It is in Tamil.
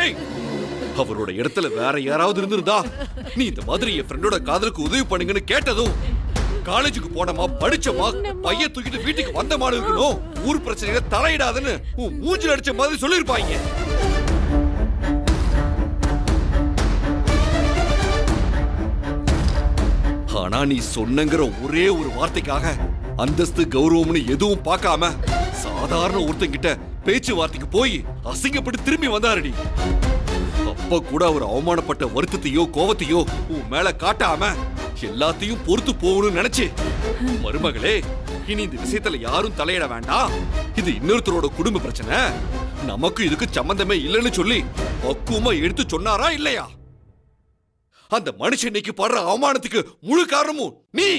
ஏய், அவரோட இடத்துல வேற யாராவது இருந்திருந்தா நீ இந்த மாதிரி என் ஃப்ரெண்டோட காதலுக்கு உதவி பண்ணுங்கன்னு கேட்டதும் காலேஜுக்கு போனமா படிச்சமா பைய தூக்கிட்டு வீட்டுக்கு வந்த மாதிரி இருக்கணும், ஊர் பிரச்சனையில தலையிடாதுன்னு உன் மூஞ்சில் அடிச்ச மாதிரி சொல்லிருப்பாங்க. ஆனா நீ சொன்னங்கிற ஒரே ஒரு வார்த்தைக்காக அந்தஸ்து கௌரவம்னு எதுவும் பார்க்காம சாதாரண ஒருத்தங்கிட்ட பேச்சுவார்த்தைக்கு போய் அசிங்கப்பட்டு திரும்பி வந்தாருடி. அப்ப கூட அவர் அவமானப்பட்ட வருத்தத்தையோ கோவத்தையோ உன் மேல காட்டாம எல்லாத்தையும் பொறுத்து போகணும்னு நினைச்சு, மருமகளே இனி இந்த விஷயத்துல யாரும் தலையிட வேண்டாம், இது இன்னொருத்தரோட குடும்ப பிரச்சனை, நமக்கு இதுக்கு சம்பந்தமே இல்லைன்னு சொல்லி பக்குவமா எடுத்து சொன்னாரா இல்லையா? அந்த மனுஷன் இன்னைக்கு படுற அவமானத்துக்கு முழு காரணமும் நீ.